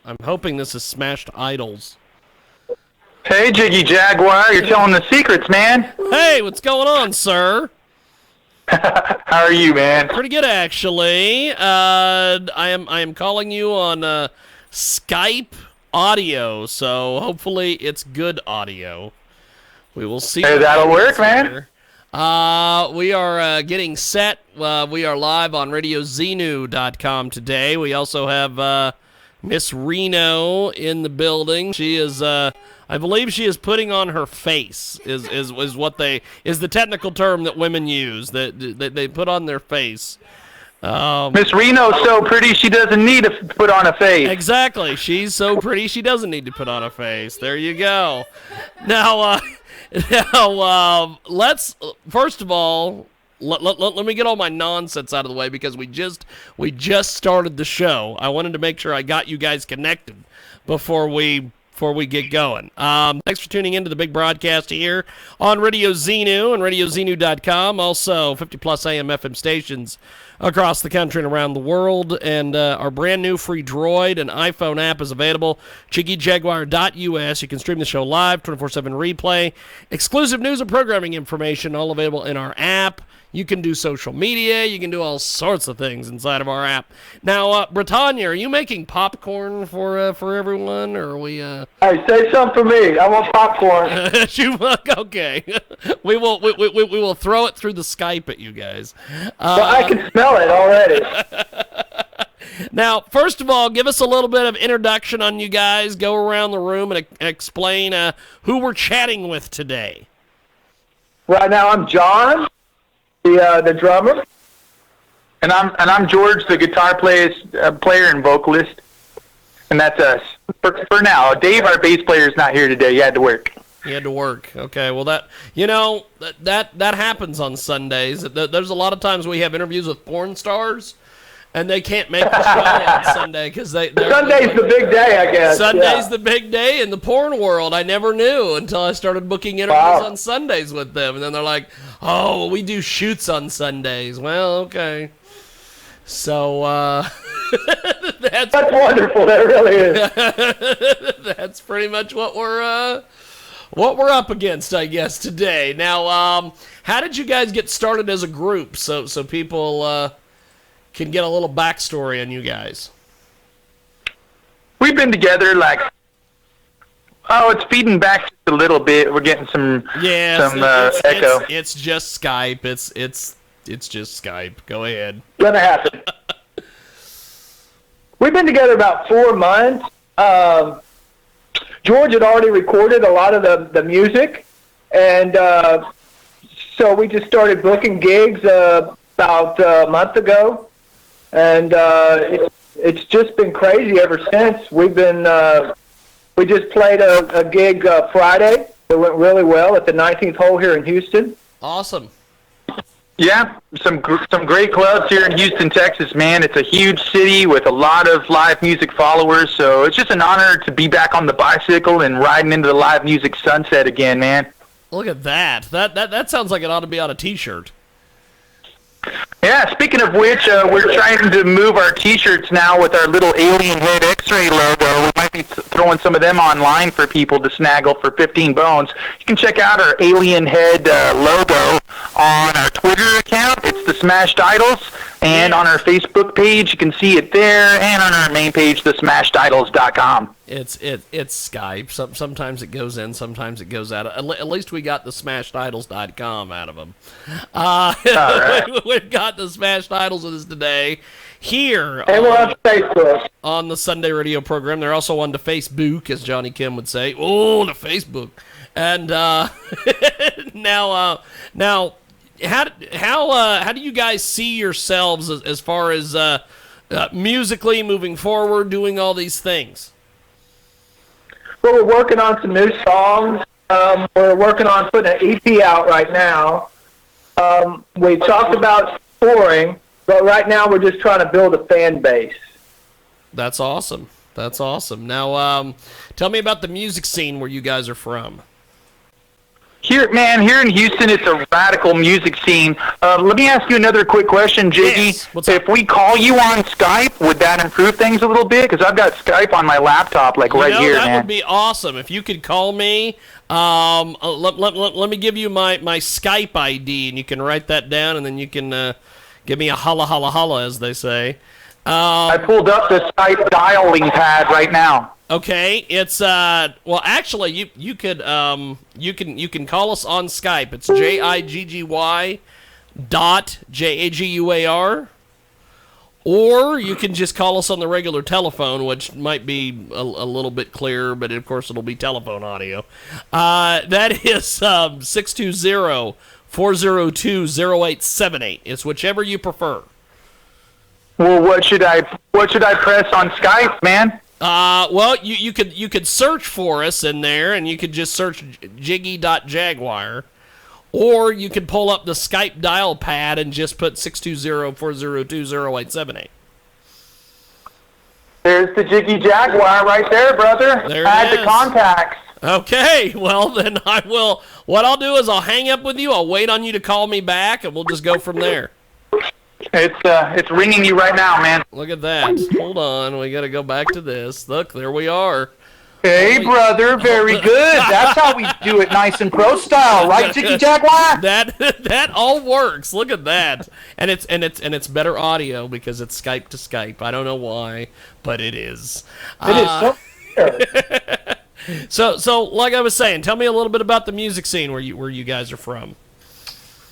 I'm hoping this is Smashed Idols. Hey, Jiggy Jaguar, you're telling the secrets, man. Hey, what's going on, sir? How are you, man? Pretty good, actually. I am calling you on Skype audio, so hopefully it's good audio. We will see. Hey, that'll work, man. We are getting set. We are live on RadioZenu.com today. We also have Miss Reno in the building. She is, I believe, she is putting on her face. Is what is the technical term that women use. That they put on their face. Miss Reno's so pretty she doesn't need to put on a face. Exactly. She's so pretty she doesn't need to put on a face. There you go. Now, let's first of all let me get all my nonsense out of the way because we just started the show. I wanted to make sure I got you guys connected before we get going. Thanks for tuning in to the big broadcast here on Radio Zenu and RadioZenu.com. Also, 50-plus AM FM stations across the country and around the world. And our brand new free Droid and iPhone app is available. JiggyJaguar.us. You can stream the show live, 24/7 replay. Exclusive news and programming information, all available in our app. You can do social media. You can do all sorts of things inside of our app. Now, Britannia, are you making popcorn for everyone, or are we? Hey, say something for me. I want popcorn. Okay. we will throw it through the Skype at you guys. Well, I can smell it already. Now, first of all, give us a little bit of introduction on you guys. Go around the room and explain who we're chatting with today. Right now, I'm John, the drummer, And I'm George, the guitar player and vocalist. And that's us for now. Dave, our bass player, is not here today. He had to work. He had to work. Okay, well that happens on Sundays. There's a lot of times we have interviews with porn stars, and they can't make the show on Sunday because Sunday's the big day, I guess. Sunday's the big day in the porn world. I never knew until I started booking interviews on Sundays with them, and then they're like, "Oh, we do shoots on Sundays." Well, okay. So that's wonderful. That really is. That's pretty much what we're up against, I guess, today. Now, how did you guys get started as a group? So people can get a little backstory on you guys. We've been together it's feeding back just a little bit. We're getting some echo. It's just Skype. It's just Skype. Go ahead. Gonna happen. We've been together about 4 months. George had already recorded a lot of the music, and so we just started booking gigs about a month ago, and it's just been crazy ever since. We just played a gig Friday. It went really well at the 19th hole here in Houston. Awesome. Yeah, some great clubs here in Houston, Texas, man. It's a huge city with a lot of live music followers, so it's just an honor to be back on the bicycle and riding into the live music sunset again, man. Look at that. That sounds like it ought to be on a T-shirt. Yeah, speaking of which, we're trying to move our T-shirts now with our little alien head X-ray logo. We might be throwing some of them online for people to snaggle for 15 bones. You can check out our alien head logo on our Twitter account. It's the Smashed Idols. And on our Facebook page, you can see it there. And on our main page, thesmashedidols.com. It's Skype. Sometimes it goes in, sometimes it goes out. At least we got the smashedidols.com out of them. Right. We've got the Smashed Idols with us today here on Facebook on the Sunday radio program. They're also on the Facebook, as Johnny Kim would say. Oh, the Facebook. And now, how do you guys see yourselves as far as musically moving forward, doing all these things? Well, we're working on some new songs. We're working on putting an EP out right now. We talked about touring, but right now we're just trying to build a fan base. That's awesome. Now, tell me about the music scene where you guys are from. Here in Houston, it's a radical music scene. Let me ask you another quick question, Jiggy. Yes. What's up? If we call you on Skype, would that improve things a little bit? Because I've got Skype on my laptop, like right here, that man. would be awesome. If you could call me, let me give you my Skype ID, and you can write that down, and then you can give me a holla, holla, holla, as they say. I pulled up the Skype dialing pad right now. Okay, it's well, actually, you can call us on Skype. It's JIGGY.JAGUAR, or you can just call us on the regular telephone, which might be a little bit clearer, but of course it'll be telephone audio. That is 620-402-0878. It's whichever you prefer. Well, what should I press on Skype, man? Well, you could search for us in there, and you could just search Jiggy.Jaguar, or you could pull up the Skype dial pad and just put 620-402-0878. There's the Jiggy Jaguar right there, brother. There it Add is. the contacts. Okay, well then I will. What I'll do is I'll hang up with you. I'll wait on you to call me back, and we'll just go from there. It's ringing you right now, man. Look at that. Hold on, we got to go back to this. Look, there we are. Hey, brother, very good. That's how we do it, nice and pro style, right, Jiggy Jaguar? That all works. Look at that, and it's better audio because it's Skype to Skype. I don't know why, but it is. It is so weird. So like I was saying, tell me a little bit about the music scene where you guys are from.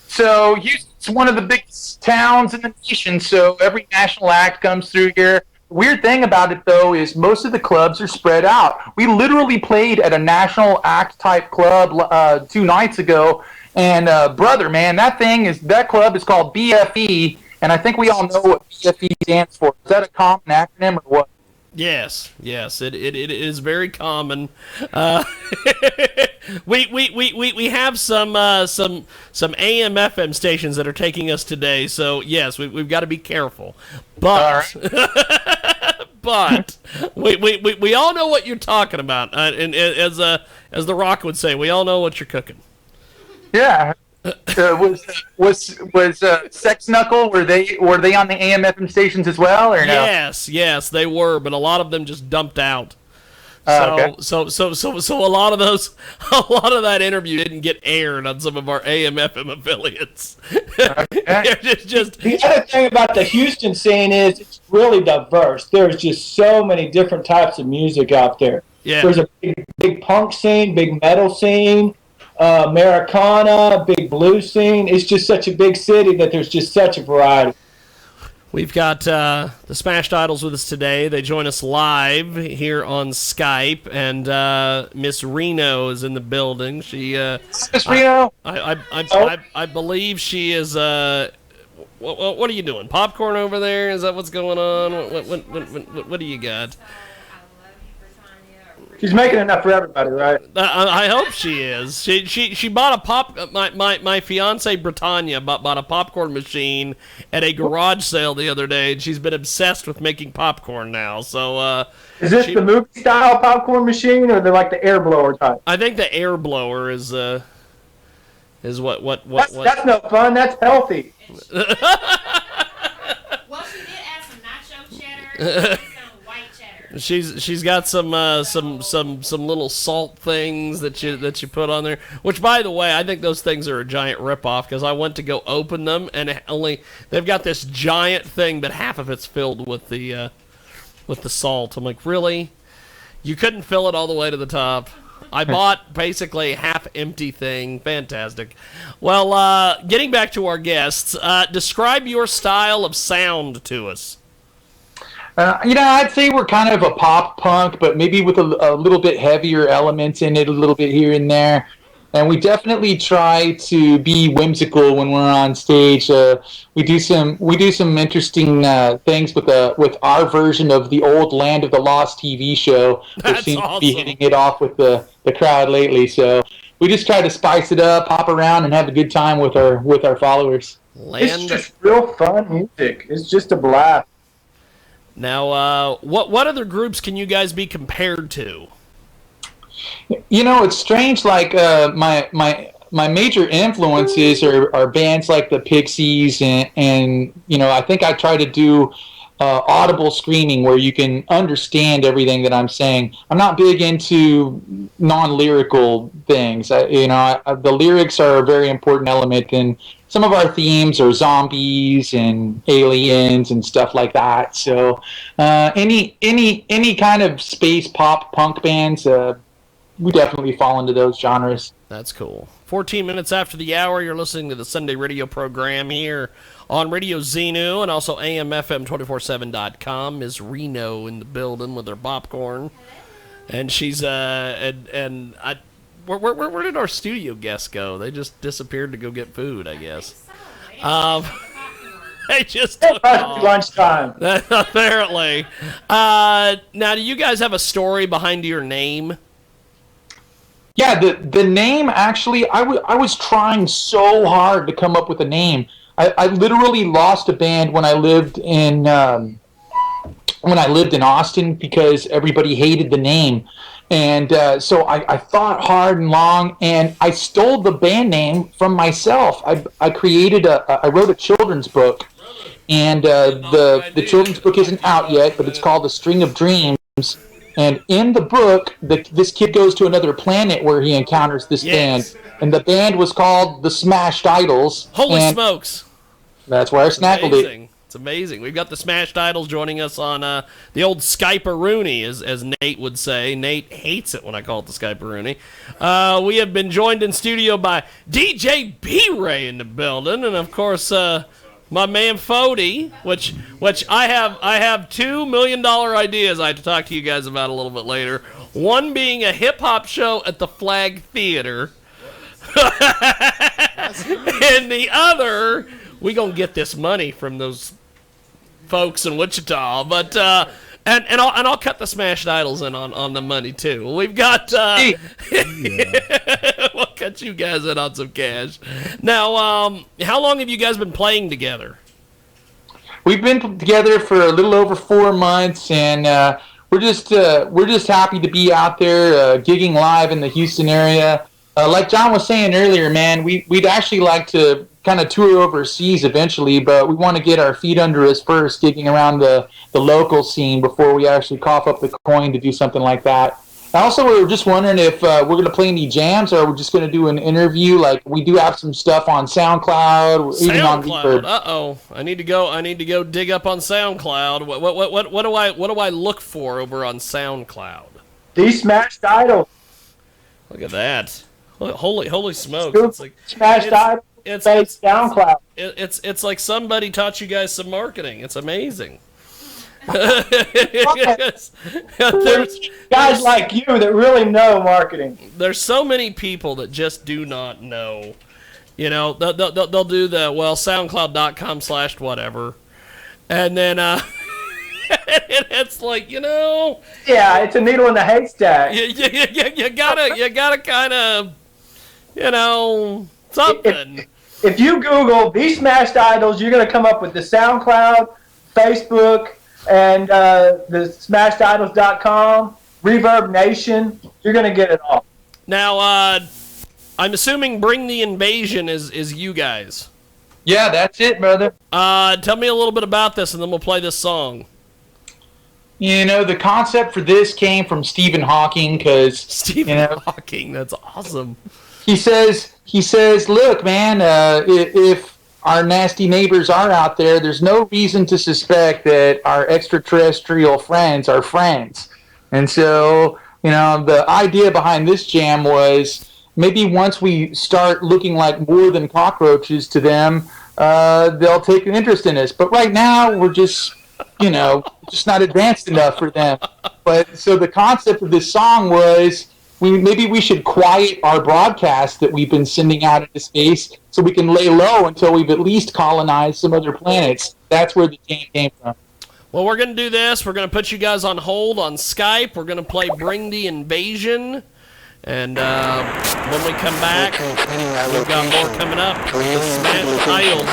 So Houston's one of the biggest towns in the nation, so every national act comes through here. The weird thing about it, though, is most of the clubs are spread out. We literally played at a national act-type club 2 nights ago, and brother, man, that club is called BFE, and I think we all know what BFE stands for. Is that a common acronym or what? Yes, it is very common. We have some AM FM stations that are taking us today, so yes, we've got to be careful. But but we all know what you're talking about, and as The Rock would say, we all know what you're cooking. Yeah. Was Sex Knuckle, were they on the AM FM stations as well, or no? Yes, they were, but a lot of them just dumped out. Okay. So a lot of that interview didn't get aired on some of our AM FM affiliates. Okay. just The other thing about the Houston scene is it's really diverse. There's just so many different types of music out there. Yeah. There's a big punk scene, big metal scene, Americana, big blues scene. It's just such a big city that there's just such a variety. We've got the Smashed Idols with us today. They join us live here on Skype, and Miss Reno is in the building. She Miss Reno? I believe she is. What are you doing? Popcorn over there? Is that what's going on? What do you got? She's making enough for everybody, right? I hope she is. She bought my fiance Britannia bought a popcorn machine at a garage sale the other day, and she's been obsessed with making popcorn now. So is this the movie style popcorn machine, or like the air blower type? I think the air blower is what. That's no fun. That's healthy. Well, she did add some nacho cheddar and some white cheddar. She's got some little salt things that you put on there. Which, by the way, I think those things are a giant ripoff because I went to go open them and they've got this giant thing, but half of it's filled with the salt. I'm like, really? You couldn't fill it all the way to the top? I bought basically a half-empty thing. Fantastic. Well, getting back to our guests, describe your style of sound to us. I'd say we're kind of a pop punk, but maybe with a little bit heavier elements in it, a little bit here and there. And we definitely try to be whimsical when we're on stage. We do some interesting things with our version of the old Land of the Lost TV show, which seems to be hitting it off with the crowd lately. So we just try to spice it up, hop around, and have a good time with our followers. It's just real fun music. It's just a blast. Now, what other groups can you guys be compared to? It's strange. Like my my major influences are bands like the Pixies, and I think I try to do audible screaming where you can understand everything that I'm saying. I'm not big into non-lyrical things. The lyrics are a very important element, and some of our themes are zombies and aliens and stuff like that. So any kind of space pop punk bands, we definitely fall into those genres. That's cool. 14 minutes after the hour, you're listening to the Sunday radio program here on Radio Xenu and also AMFM247.com. Ms. Reno in the building with her popcorn. And she's, where did our studio guests go? They just disappeared to go get food, I guess. They just took off. Lunchtime. Apparently. Now, do you guys have a story behind your name? Yeah, the name, actually, I was trying so hard to come up with a name. I literally lost a band when I lived in Austin because everybody hated the name. And so I thought hard and long, and I stole the band name from myself. I wrote a children's book, and the children's book isn't out yet, but it's called A String of Dreams. And in the book, this kid goes to another planet where he encounters this band. And the band was called the Smashed Idols. Holy smokes. That's where I snackled it. It's amazing. We've got the Smashed Idols joining us on the old Skype-a-rooney, as Nate would say. Nate hates it when I call it the Skype-a-rooney. We have been joined in studio by DJ B-Ray in the building. And, of course, my man Fody, which I have $2 million ideas I have to talk to you guys about a little bit later. One being a hip hop show at the Flag Theater, and the other, we gonna get this money from those folks in Wichita. But and I'll cut the Smashed Idols in on the money too. We've got we'll cut you guys in on some cash. Now, how long have you guys been playing together? We've been together for a little over 4 months, and we're just happy to be out there gigging live in the Houston area. Like John was saying earlier, man, we'd actually like to kind of tour overseas eventually, but we want to get our feet under us first, gigging around the local scene before we actually cough up the coin to do something like that. Also, we were just wondering if we're going to play any jams, or we're just going to do an interview. Like, we do have some stuff on SoundCloud, even on Reverb. Uh-oh. I need to go dig up on SoundCloud. What do I look for over on SoundCloud? The Smashed Idols. Look at that. Holy smokes. It's like Smashed Idols. It's SoundCloud. It's like somebody taught you guys some marketing. It's amazing. There's guys like you that really know marketing. There's so many people that just do not know. You know, they'll do the, SoundCloud.com/whatever. And then, it's like, Yeah, it's a needle in the haystack. You gotta kind of, something. If you Google The Smashed Idols, you're going to come up with the SoundCloud, Facebook, and the SmashedIdols.com, Reverb Nation. You're going to get it all. Now, I'm assuming Bring the Invasion is you guys. Yeah, that's it, brother. Tell me a little bit about this, and then we'll play this song. The concept for this came from Stephen Hawking, because Stephen Hawking, that's awesome. He says, look, man, if our nasty neighbors are out there, there's no reason to suspect that our extraterrestrial friends are friends. And so, the idea behind this jam was maybe once we start looking like more than cockroaches to them, they'll take an interest in us. But right now, we're just, just not advanced enough for them. But so the concept of this song was, maybe we should quiet our broadcast that we've been sending out into space so we can lay low until we've at least colonized some other planets. That's where the jam came from. Well, we're going to do this. We're going to put you guys on hold on Skype. We're going to play Bring the Invasion. And when we come back, we've got more coming up. The Smashed Idols.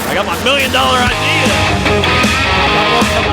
I got my $1 million idea.